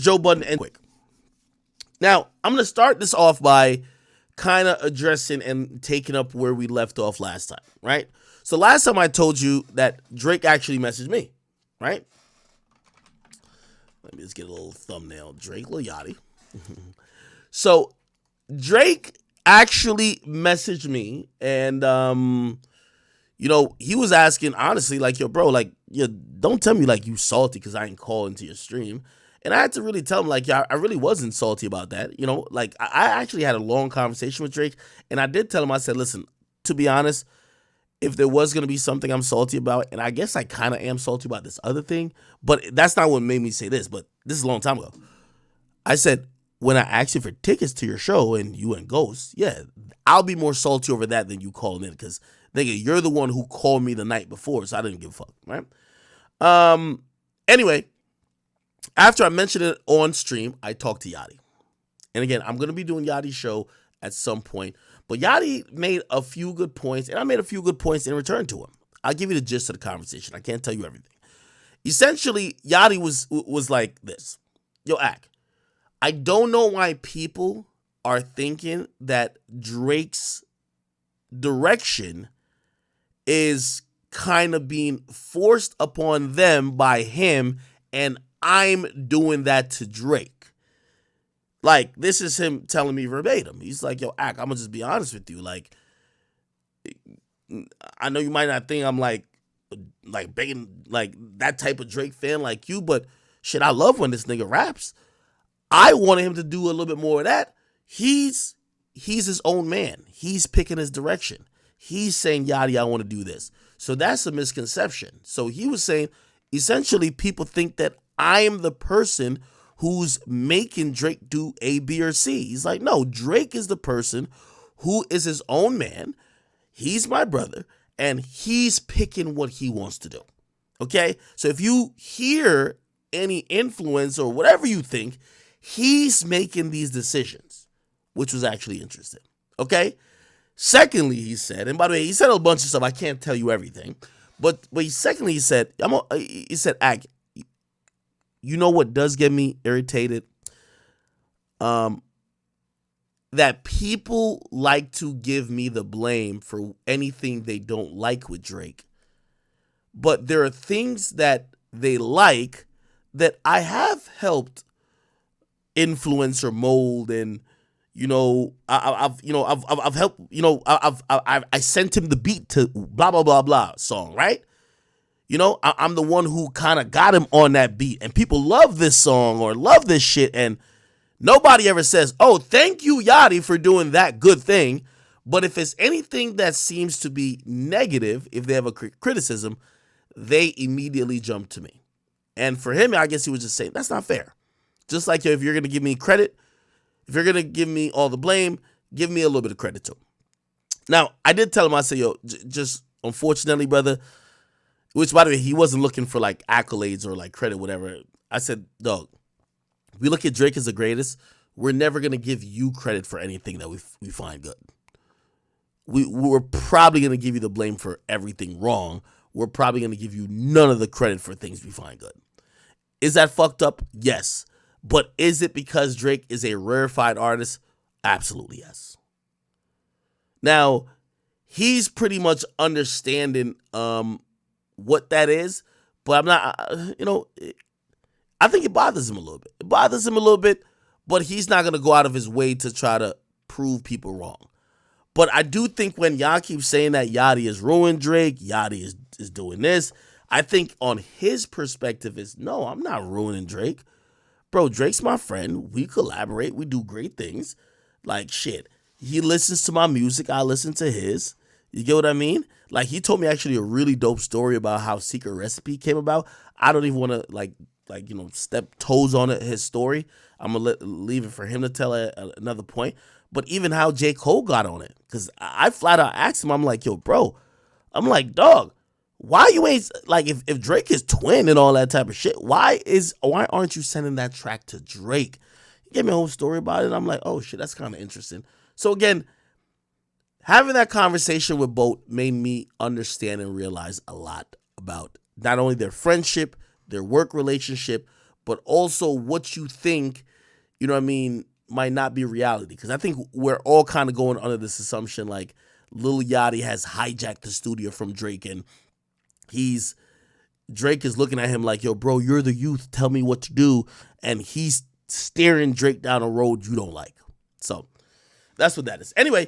Joe Budden and quick. Now, I'm going to start this off by kind of addressing and taking up where we left off last time, right? So last time I told you that Drake actually messaged me, right? Let me just get a little thumbnail. Drake, Lil Yachty. So Drake actually messaged me and, he was asking honestly, like, yo, bro, like, don't tell me like you salty because I ain't calling to your stream. And I had to really tell him, like, yeah, I really wasn't salty about that. Like, I actually had a long conversation with Drake, and I did tell him, I said, listen, to be honest, if there was going to be something I'm salty about, and I guess I kind of am salty about this other thing, but that's not what made me say this, but this is a long time ago. I said, when I asked you for tickets to your show and you went ghost, yeah, I'll be more salty over that than you calling in, because, nigga, you're the one who called me the night before, so I didn't give a fuck, right? Anyway, after I mentioned it on stream, I talked to Yachty. And again, I'm going to be doing Yachty's show at some point. But Yachty made a few good points, and I made a few good points in return to him. I'll give you the gist of the conversation. I can't tell you everything. Essentially, Yachty was like this. Yo, Ak, I don't know why people are thinking that Drake's direction is kind of being forced upon them by him, and I'm doing that to Drake. Like, this is him telling me verbatim. He's like, yo, Ak, I'm gonna just be honest with you. Like, I know you might not think I'm like begging, like that type of Drake fan like you, but shit, I love when this nigga raps. I wanted him to do a little bit more of that. He's his own man. He's picking his direction. He's saying, Yachty, I want to do this. So that's a misconception. So he was saying, essentially, people think that I'm the person who's making Drake do A, B, or C. He's like, no, Drake is the person who is his own man. He's my brother, and he's picking what he wants to do. Okay? So if you hear any influence or whatever you think, he's making these decisions, which was actually interesting. Okay? Secondly, he said, and by the way, he said a bunch of stuff. I can't tell you everything. But secondly, he said, Ak, you know what does get me irritated? That people like to give me the blame for anything they don't like with Drake. But there are things that they like that I have helped influence or mold, and I've helped. I sent him the beat to blah blah blah blah song, right? I'm the one who kind of got him on that beat, and people love this song or love this shit, and nobody ever says, oh, thank you, Yachty, for doing that good thing. But if it's anything that seems to be negative, if they have a criticism, they immediately jump to me. And for him, I guess he was just saying, that's not fair. Just like if you're going to give me credit, if you're going to give me all the blame, give me a little bit of credit too. Now, I did tell him, I said, yo, just unfortunately, brother, which, by the way, he wasn't looking for, like, accolades or, like, credit, whatever. I said, dog, we look at Drake as the greatest. We're never going to give you credit for anything that we find good. We're probably going to give you the blame for everything wrong. We're probably going to give you none of the credit for things we find good. Is that fucked up? Yes. But is it because Drake is a rarefied artist? Absolutely yes. Now, he's pretty much understanding what that is, but I'm not, I think it bothers him a little bit. It bothers him a little bit, but he's not going to go out of his way to try to prove people wrong. But I do think when y'all keep saying that Yachty has ruined Drake, Yachty is doing this, I think on his perspective is, no, I'm not ruining Drake. Bro, Drake's my friend. We collaborate. We do great things. Like, shit. He listens to my music. I listen to his. You get what I mean? Like, he told me actually a really dope story about how Secret Recipe came about. I don't even want to, step toes on his story. I'm going to leave it for him to tell another point. But even how J. Cole got on it. Because I flat out asked him, I'm like, yo, bro. I'm like, dog, why you ain't, like, if Drake is twin and all that type of shit, why aren't you sending that track to Drake? He gave me a whole story about it. I'm like, oh, shit, that's kind of interesting. So, again, having that conversation with Boat made me understand and realize a lot about not only their friendship, their work relationship, but also what you think, you know what I mean, might not be reality. Because I think we're all kind of going under this assumption like Lil Yachty has hijacked the studio from Drake, and Drake is looking at him like, yo, bro, you're the youth. Tell me what to do. And he's steering Drake down a road you don't like. So that's what that is. Anyway,